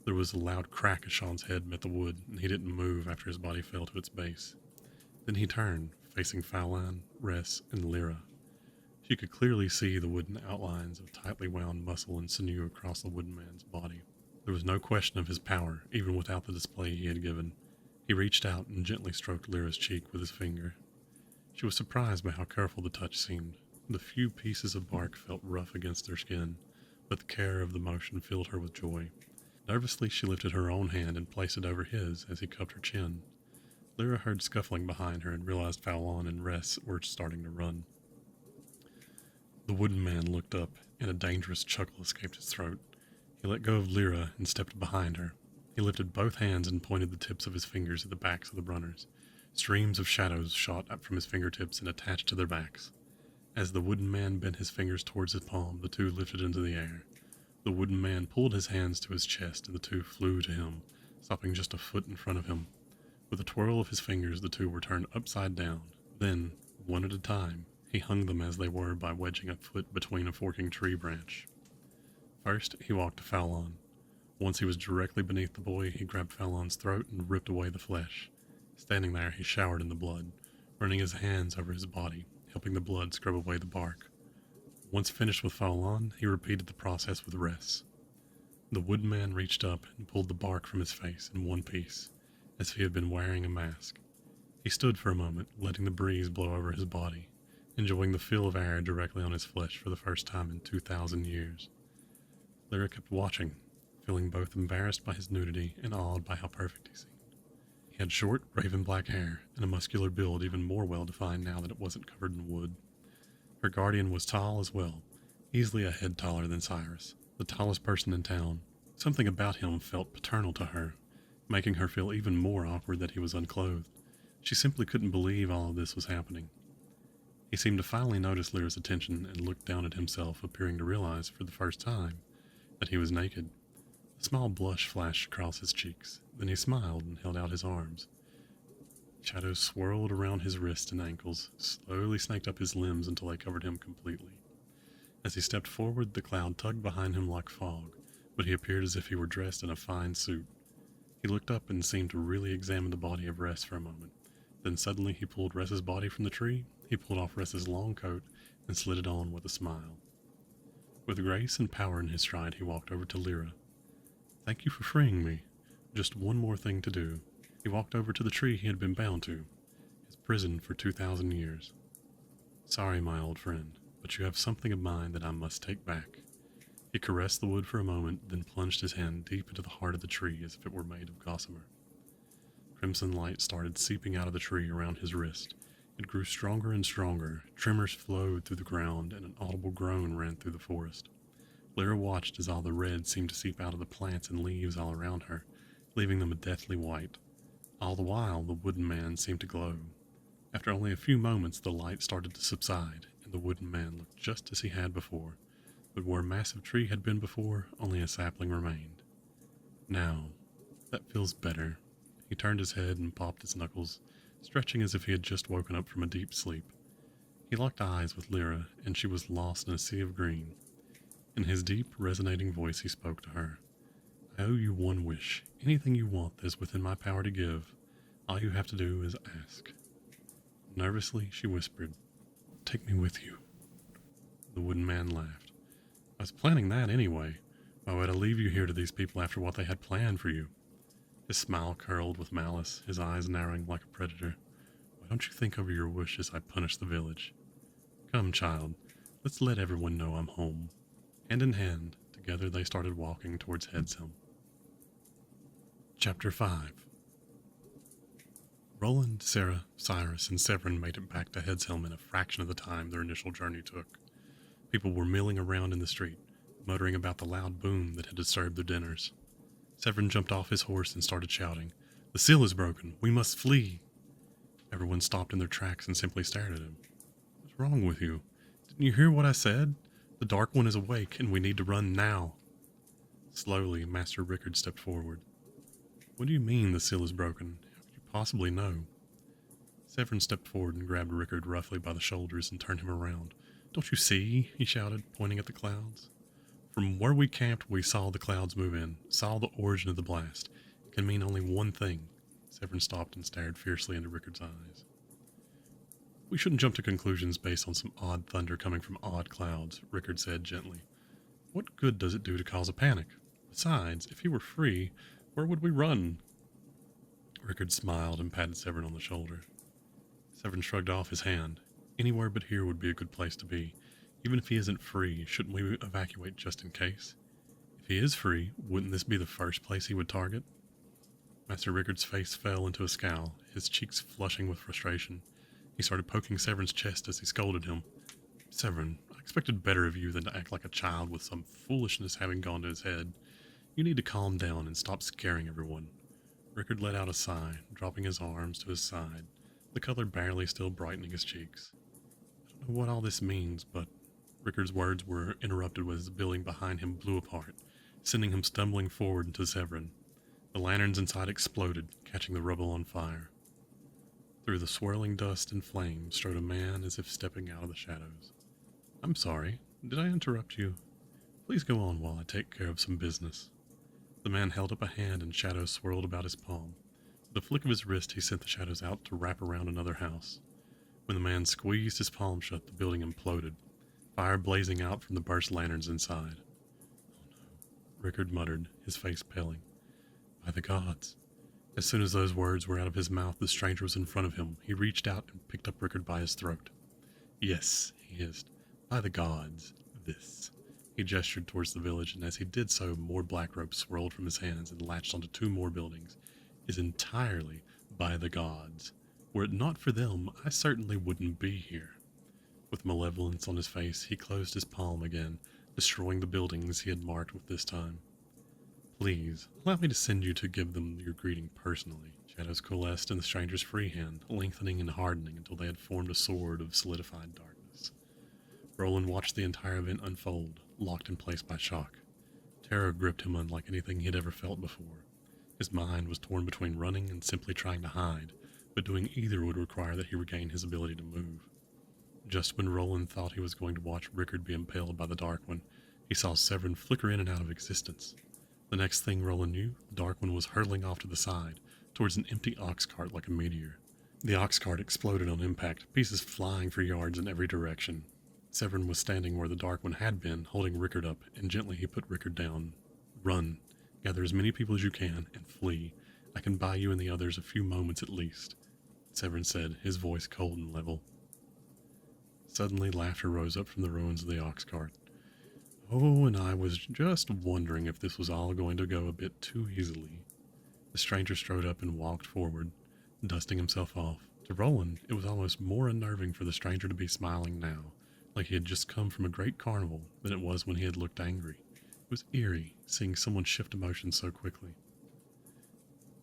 There was a loud crack as Sean's head met the wood, and he didn't move after his body fell to its base. Then he turned, facing Falan, Ress, and Lyra. She could clearly see the wooden outlines of tightly wound muscle and sinew across the wooden man's body. There was no question of his power, even without the display he had given. He reached out and gently stroked Lyra's cheek with his finger. She was surprised by how careful the touch seemed. The few pieces of bark felt rough against their skin, but the care of the motion filled her with joy. Nervously, she lifted her own hand and placed it over his as he cupped her chin. Lyra heard scuffling behind her and realized Fallon and Ress were starting to run. The wooden man looked up, and a dangerous chuckle escaped his throat. He let go of Lyra and stepped behind her. He lifted both hands and pointed the tips of his fingers at the backs of the runners. Streams of shadows shot up from his fingertips and attached to their backs. As the wooden man bent his fingers towards his palm, the two lifted into the air. The wooden man pulled his hands to his chest, and the two flew to him, stopping just a foot in front of him. With a twirl of his fingers, the two were turned upside down. Then, one at a time, he hung them as they were by wedging a foot between a forking tree branch. First, he walked to Fallon. Once he was directly beneath the boy, he grabbed Fallon's throat and ripped away the flesh. Standing there, he showered in the blood, running his hands over his body, helping the blood scrub away the bark. Once finished with Fallon, he repeated the process with Ress. The wooden man reached up and pulled the bark from his face in one piece, as if he had been wearing a mask. He stood for a moment, letting the breeze blow over his body, enjoying the feel of air directly on his flesh for the first time in 2,000 years. Lyra kept watching, feeling both embarrassed by his nudity and awed by how perfect he seemed. He had short, raven black hair and a muscular build even more well-defined now that it wasn't covered in wood. Her guardian was tall as well, easily a head taller than Cyrus, the tallest person in town. Something about him felt paternal to her, making her feel even more awkward that he was unclothed. She simply couldn't believe all of this was happening. He seemed to finally notice Lyra's attention and looked down at himself, appearing to realize, for the first time, that he was naked. A small blush flashed across his cheeks. Then he smiled and held out his arms. Shadows swirled around his wrists and ankles, slowly snaked up his limbs until they covered him completely. As he stepped forward, the cloud tugged behind him like fog, but he appeared as if he were dressed in a fine suit. He looked up and seemed to really examine the body of Ress for a moment. Then suddenly he pulled Ress's body from the tree, he pulled off Ress's long coat, and slid it on with a smile. With grace and power in his stride, he walked over to Lyra. "Thank you for freeing me. Just one more thing to do." He walked over to the tree he had been bound to, his prison for 2,000 years. "Sorry, my old friend, but you have something of mine that I must take back." He caressed the wood for a moment, then plunged his hand deep into the heart of the tree as if it were made of gossamer. Crimson light started seeping out of the tree around his wrist. It grew stronger and stronger. Tremors flowed through the ground, and an audible groan ran through the forest. Lyra watched as all the red seemed to seep out of the plants and leaves all around her, leaving them a deathly white. All the while, the wooden man seemed to glow. After only a few moments, the light started to subside, and the wooden man looked just as he had before. But where a massive tree had been before, only a sapling remained. "Now, that feels better." He turned his head and popped his knuckles, stretching as if he had just woken up from a deep sleep. He locked eyes with Lyra, and she was lost in a sea of green. In his deep, resonating voice, he spoke to her. "I owe you one wish. Anything you want that is within my power to give. All you have to do is ask." Nervously, she whispered, "Take me with you." The wooden man laughed. "I was planning that anyway. Why would I leave you here to these people after what they had planned for you?" His smile curled with malice, his eyes narrowing like a predator. "Why don't you think over your wish as I punish the village? Come, child, let's let everyone know I'm home." Hand in hand, together they started walking towards Hedshelm. Chapter 5. Roland, Sarah, Cyrus, and Severin made it back to Hedshelm in a fraction of the time their initial journey took. People were milling around in the street, muttering about the loud boom that had disturbed their dinners. Severin jumped off his horse and started shouting, "The seal is broken! We must flee!" Everyone stopped in their tracks and simply stared at him. "What's wrong with you? Didn't you hear what I said? The Dark One is awake, and we need to run now." Slowly, Master Rickard stepped forward. "What do you mean the seal is broken? How could you possibly know?" Severin stepped forward and grabbed Rickard roughly by the shoulders and turned him around. "Don't you see?" he shouted, pointing at the clouds. "From where we camped, we saw the clouds move in, saw the origin of the blast. It can mean only one thing." Severin stopped and stared fiercely into Rickard's eyes. "We shouldn't jump to conclusions based on some odd thunder coming from odd clouds," Rickard said gently. "What good does it do to cause a panic? Besides, if he were free, where would we run?" Rickard smiled and patted Severin on the shoulder. Severin shrugged off his hand. "Anywhere but here would be a good place to be. Even if he isn't free, shouldn't we evacuate just in case? If he is free, wouldn't this be the first place he would target?" Master Rickard's face fell into a scowl, his cheeks flushing with frustration. He started poking Severin's chest as he scolded him. "Severin, I expected better of you than to act like a child with some foolishness having gone to his head. You need to calm down and stop scaring everyone." Rickard let out a sigh, dropping his arms to his side, the color barely still brightening his cheeks. "I don't know what all this means, but..." Rickard's words were interrupted as the building behind him blew apart, sending him stumbling forward into Severin. The lanterns inside exploded, catching the rubble on fire. Through the swirling dust and flames strode a man as if stepping out of the shadows. "I'm sorry, did I interrupt you? Please go on while I take care of some business." The man held up a hand and shadows swirled about his palm. With a flick of his wrist, he sent the shadows out to wrap around another house. When the man squeezed his palm shut, the building imploded, fire blazing out from the burst lanterns inside. "Oh no," Rickard muttered, his face paling. "By the gods." As soon as those words were out of his mouth, the stranger was in front of him. He reached out and picked up Rickard by his throat. "Yes," he hissed. "By the gods, this." He gestured towards the village, and as he did so, more black ropes swirled from his hands and latched onto two more buildings. "Is entirely by the gods. Were it not for them, I certainly wouldn't be here." With malevolence on his face, he closed his palm again, destroying the buildings he had marked with this time. "Please, allow me to send you to give them your greeting personally." Shadows coalesced in the stranger's free hand, lengthening and hardening until they had formed a sword of solidified darkness. Roland watched the entire event unfold, locked in place by shock. Terror gripped him unlike anything he had ever felt before. His mind was torn between running and simply trying to hide, but doing either would require that he regain his ability to move. Just when Roland thought he was going to watch Rickard be impaled by the Dark One, he saw Severin flicker in and out of existence. The next thing Roland knew, the Dark One was hurtling off to the side, towards an empty ox cart like a meteor. The ox cart exploded on impact, pieces flying for yards in every direction. Severin was standing where the Dark One had been, holding Rickard up, and gently he put Rickard down. Run. Gather as many people as you can, and flee. I can buy you and the others a few moments at least, Severin said, his voice cold and level. Suddenly laughter rose up from the ruins of the ox cart. Oh, and I was just wondering if this was all going to go a bit too easily. The stranger strode up and walked forward, dusting himself off. To Roland, it was almost more unnerving for the stranger to be smiling now, like he had just come from a great carnival, than it was when he had looked angry. It was eerie, seeing someone shift emotions so quickly.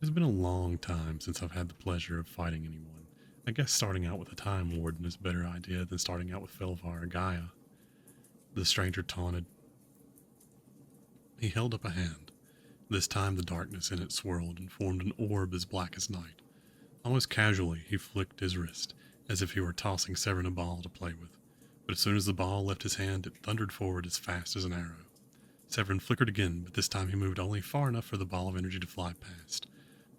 It's been a long time since I've had the pleasure of fighting anyone. I guess starting out with a Time Warden is a better idea than starting out with Felvar or Gaia. The stranger taunted. He held up a hand. This time the darkness in it swirled and formed an orb as black as night. Almost casually, he flicked his wrist, as if he were tossing Severin a ball to play with. But as soon as the ball left his hand, it thundered forward as fast as an arrow. Severin flickered again, but this time he moved only far enough for the ball of energy to fly past.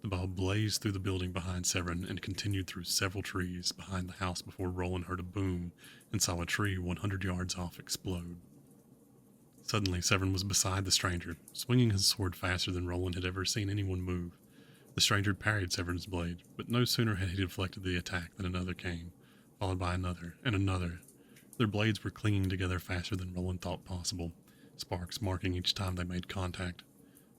The ball blazed through the building behind Severin and continued through several trees behind the house before Roland heard a boom and saw a tree 100 yards off explode. Suddenly, Severin was beside the stranger, swinging his sword faster than Roland had ever seen anyone move. The stranger parried Severin's blade, but no sooner had he deflected the attack than another came, followed by another and another. Their blades were clinging together faster than Roland thought possible, sparks marking each time they made contact.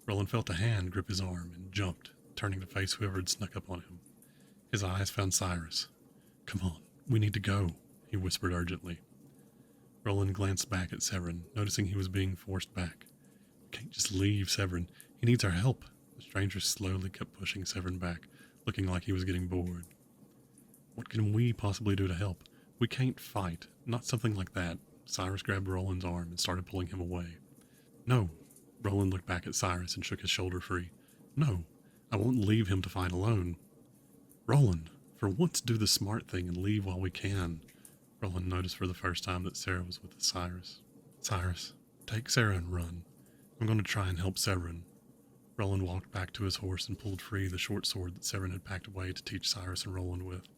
Roland felt a hand grip his arm and jumped, turning to face whoever had snuck up on him. His eyes found Cyrus. "Come on, we need to go," he whispered urgently. Roland glanced back at Severin, noticing he was being forced back. "We can't just leave Severin. He needs our help." The stranger slowly kept pushing Severin back, looking like he was getting bored. "What can we possibly do to help? We can't fight. Not something like that." Cyrus grabbed Roland's arm and started pulling him away. "No." Roland looked back at Cyrus and shook his shoulder free. "No, I won't leave him to fight alone." "Roland, for once do the smart thing and leave while we can." Roland noticed for the first time that Sarah was with Cyrus. "Cyrus, take Sarah and run. I'm going to try and help Severin." Roland walked back to his horse and pulled free the short sword that Severin had packed away to teach Cyrus and Roland with.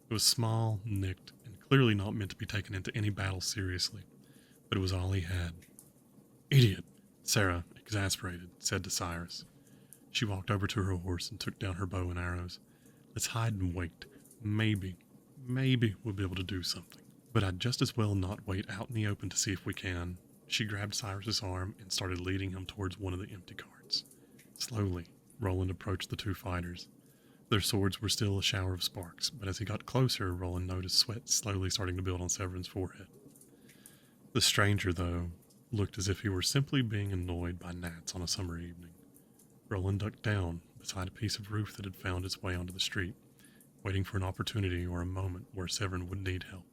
It was small, nicked, and clearly not meant to be taken into any battle seriously, but it was all he had. "Idiot," Sarah, exasperated, said to Cyrus. She walked over to her horse and took down her bow and arrows. "Let's hide and wait. Maybe we'll be able to do something. But I'd just as well not wait out in the open to see if we can." She grabbed Cyrus's arm and started leading him towards one of the empty carts. Slowly, Roland approached the two fighters. Their swords were still a shower of sparks, but as he got closer, Roland noticed sweat slowly starting to build on Severin's forehead. The stranger, though, looked as if he were simply being annoyed by gnats on a summer evening. Roland ducked down beside a piece of roof that had found its way onto the street, waiting for an opportunity or a moment where Severin would need help.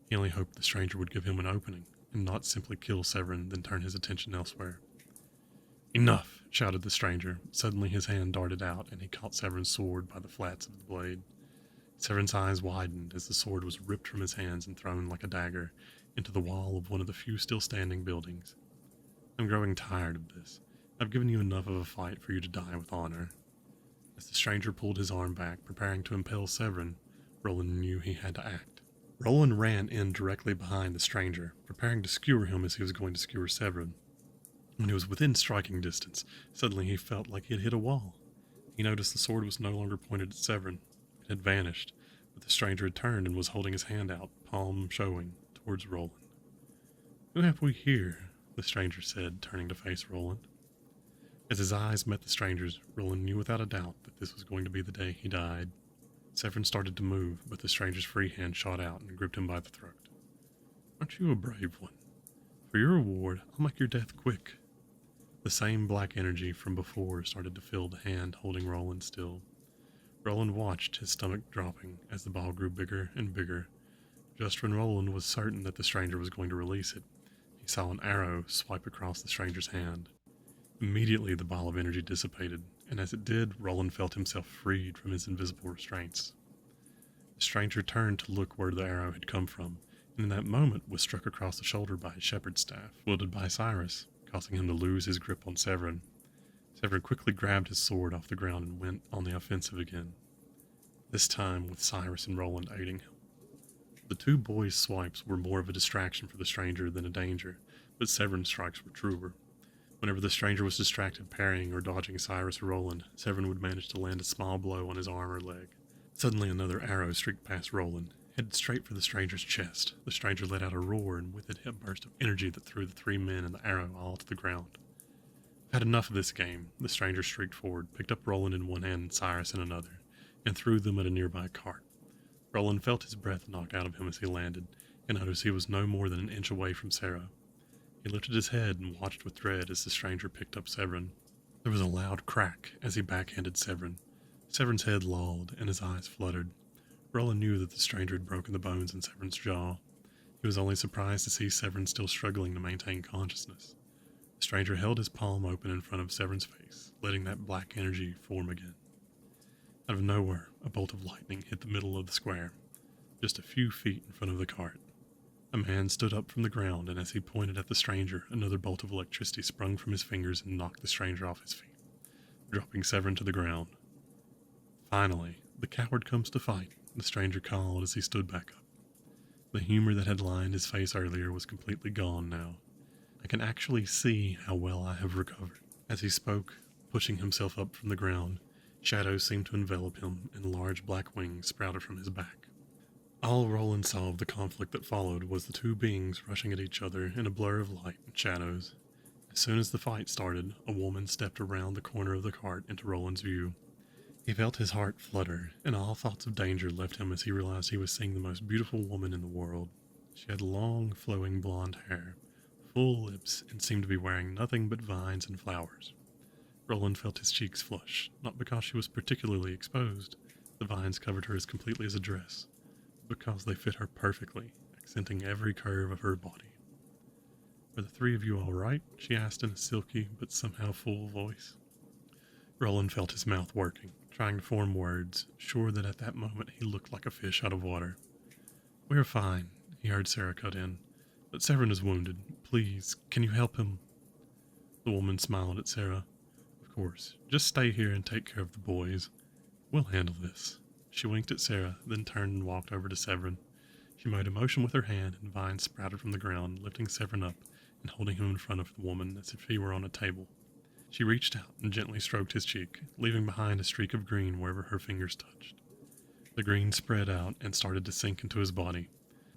He only hoped the stranger would give him an opening, and not simply kill Severin, then turn his attention elsewhere. "Enough!" shouted the stranger. Suddenly his hand darted out, and he caught Severin's sword by the flats of the blade. Severin's eyes widened as the sword was ripped from his hands and thrown like a dagger into the wall of one of the few still standing buildings. "I'm growing tired of this. I've given you enough of a fight for you to die with honor." As the stranger pulled his arm back, preparing to impale Severin, Roland knew he had to act. Roland ran in directly behind the stranger, preparing to skewer him as he was going to skewer Severin. When he was within striking distance, suddenly he felt like he had hit a wall. He noticed the sword was no longer pointed at Severin. It had vanished, but the stranger had turned and was holding his hand out, palm showing, towards Roland. "Who have we here?" the stranger said, turning to face Roland. As his eyes met the stranger's, Roland knew without a doubt that this was going to be the day he died. Severin started to move, but the stranger's free hand shot out and gripped him by the throat. "Aren't you a brave one? For your reward, I'll make your death quick." The same black energy from before started to fill the hand holding Roland still. Roland watched, his stomach dropping, as the ball grew bigger and bigger. Just when Roland was certain that the stranger was going to release it, he saw an arrow swipe across the stranger's hand. Immediately the ball of energy dissipated, and as it did, Roland felt himself freed from his invisible restraints. The stranger turned to look where the arrow had come from, and in that moment was struck across the shoulder by his shepherd's staff, wielded by Cyrus, causing him to lose his grip on Severin. Severin quickly grabbed his sword off the ground and went on the offensive again, this time with Cyrus and Roland aiding him. The two boys' swipes were more of a distraction for the stranger than a danger, but Severin's strikes were truer. Whenever the stranger was distracted parrying or dodging Cyrus or Roland, Severin would manage to land a small blow on his arm or leg. Suddenly another arrow streaked past Roland, headed straight for the stranger's chest. The stranger let out a roar, and with it a burst of energy that threw the three men and the arrow all to the ground. "I've had enough of this game," the stranger shrieked forward, picked up Roland in one hand and Cyrus in another, and threw them at a nearby cart. Roland felt his breath knocked out of him as he landed, and noticed he was no more than an inch away from Sarah. He lifted his head and watched with dread as the stranger picked up Severin. There was a loud crack as he backhanded Severin. Severin's head lolled, and his eyes fluttered. Roland knew that the stranger had broken the bones in Severin's jaw. He was only surprised to see Severin still struggling to maintain consciousness. The stranger held his palm open in front of Severin's face, letting that black energy form again. Out of nowhere, a bolt of lightning hit the middle of the square, just a few feet in front of the cart. A man stood up from the ground, and as he pointed at the stranger, another bolt of electricity sprung from his fingers and knocked the stranger off his feet, dropping Severin to the ground. "Finally, the coward comes to fight," the stranger called as he stood back up. The humor that had lined his face earlier was completely gone now. "I can actually see how well I have recovered." As he spoke, pushing himself up from the ground, shadows seemed to envelop him, and large black wings sprouted from his back. All Roland saw of the conflict that followed was the two beings rushing at each other in a blur of light and shadows. As soon as the fight started, a woman stepped around the corner of the cart into Roland's view. He felt his heart flutter, and all thoughts of danger left him as he realized he was seeing the most beautiful woman in the world. She had long, flowing blonde hair, full lips, and seemed to be wearing nothing but vines and flowers. Roland felt his cheeks flush, not because she was particularly exposed. The vines covered her as completely as a dress, because they fit her perfectly, accenting every curve of her body. "Are the three of you all right?" she asked in a silky but somehow full voice. Roland felt his mouth working, trying to form words, sure that at that moment he looked like a fish out of water. "We are fine," he heard Sarah cut in, "but Severin is wounded. Please, can you help him?" The woman smiled at Sarah. "Of course, just stay here and take care of the boys. We'll handle this." She winked at Sarah, then turned and walked over to Severin. She made a motion with her hand, and vines sprouted from the ground, lifting Severin up and holding him in front of the woman as if he were on a table. She reached out and gently stroked his cheek, leaving behind a streak of green wherever her fingers touched. The green spread out and started to sink into his body.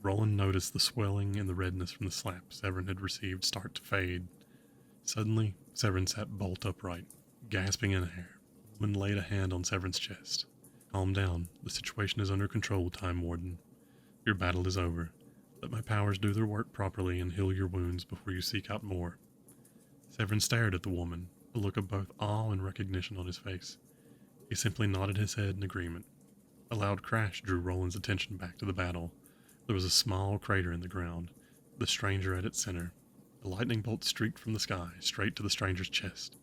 Roland noticed the swelling and the redness from the slap Severin had received start to fade. Suddenly, Severin sat bolt upright, gasping in air. The woman laid a hand on Severin's chest. "Calm down. The situation is under control, Time Warden. Your battle is over. Let my powers do their work properly and heal your wounds before you seek out more." Severin stared at the woman, a look of both awe and recognition on his face. He simply nodded his head in agreement. A loud crash drew Roland's attention back to the battle. There was a small crater in the ground, the stranger at its center. A lightning bolt streaked from the sky, straight to the stranger's chest.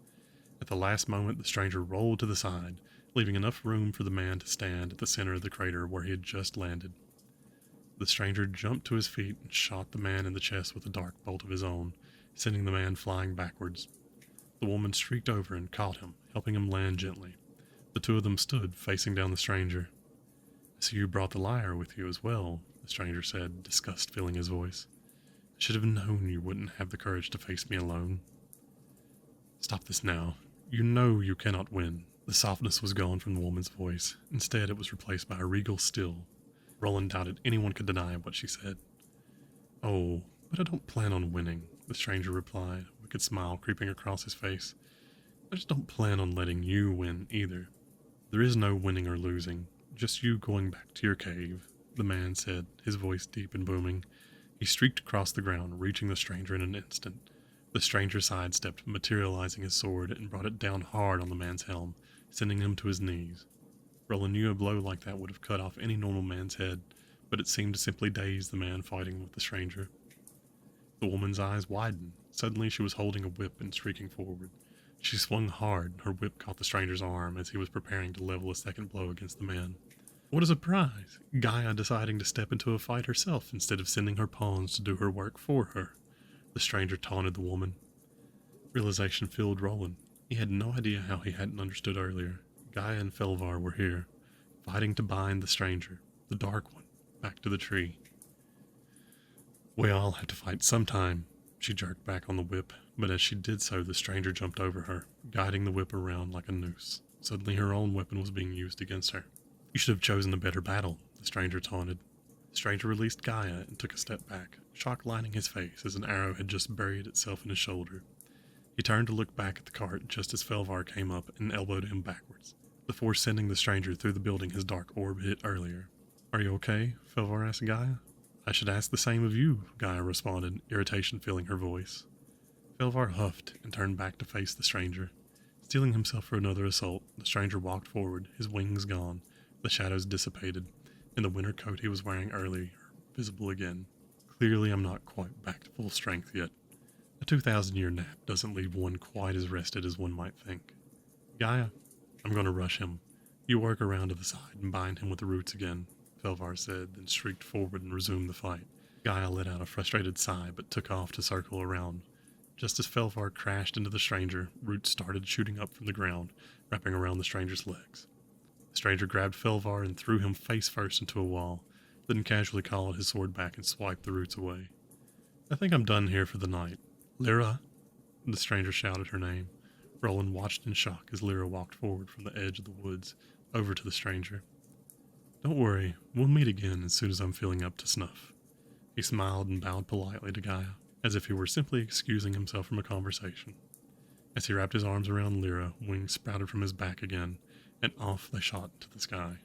At the last moment, the stranger rolled to the side, leaving enough room for the man to stand at the center of the crater where he had just landed. The stranger jumped to his feet and shot the man in the chest with a dark bolt of his own, sending the man flying backwards. The woman streaked over and caught him, helping him land gently. The two of them stood, facing down the stranger. "I see you brought the lyre with you as well," the stranger said, disgust filling his voice. "I should have known you wouldn't have the courage to face me alone." "Stop this now. You know you cannot win." The softness was gone from the woman's voice. Instead, it was replaced by a regal still. Roland doubted anyone could deny what she said. "Oh, but I don't plan on winning," the stranger replied, a wicked smile creeping across his face. "I just don't plan on letting you win either. There is no winning or losing, just you going back to your cave," the man said, his voice deep and booming. He streaked across the ground, reaching the stranger in an instant. The stranger sidestepped, materializing his sword, and brought it down hard on the man's helm, sending him to his knees. Roland knew a blow like that would have cut off any normal man's head, but it seemed to simply daze the man fighting with the stranger. The woman's eyes widened. Suddenly she was holding a whip and streaking forward. She swung hard, and her whip caught the stranger's arm as he was preparing to level a second blow against the man. What a surprise! Gaia deciding to step into a fight herself instead of sending her pawns to do her work for her. The stranger taunted the woman. Realization filled Roland. He had no idea how he hadn't understood earlier. Gaia and Felvar were here, fighting to bind the stranger, the Dark One, back to the tree. We all have to fight sometime. She jerked back on the whip, but as she did so, the stranger jumped over her, guiding the whip around like a noose. Suddenly her own weapon was being used against her. You should have chosen a better battle, the stranger taunted. The stranger released Gaia and took a step back, shock lining his face as an arrow had just buried itself in his shoulder. He turned to look back at the cart just as Felvar came up and elbowed him backwards, the force sending the stranger through the building his dark orb hit earlier. Are you okay? Felvar asked Gaia. I should ask the same of you, Gaia responded, irritation filling her voice. Felvar huffed and turned back to face the stranger. Steeling himself for another assault, the stranger walked forward, his wings gone, the shadows dissipated, and the winter coat he was wearing earlier visible again. Clearly I'm not quite back to full strength yet. A 2,000-year nap doesn't leave one quite as rested as one might think. Gaia, I'm going to rush him. You work around to the side and bind him with the roots again, Felvar said, then streaked forward and resumed the fight. Gaia let out a frustrated sigh, but took off to circle around. Just as Felvar crashed into the stranger, roots started shooting up from the ground, wrapping around the stranger's legs. The stranger grabbed Felvar and threw him face first into a wall, then casually called his sword back and swiped the roots away. I think I'm done here for the night. Lyra! The stranger shouted her name. Roland watched in shock as Lyra walked forward from the edge of the woods, over to the stranger. Don't worry, we'll meet again as soon as I'm feeling up to snuff. He smiled and bowed politely to Gaia, as if he were simply excusing himself from a conversation. As he wrapped his arms around Lyra, wings sprouted from his back again, and off they shot into the sky.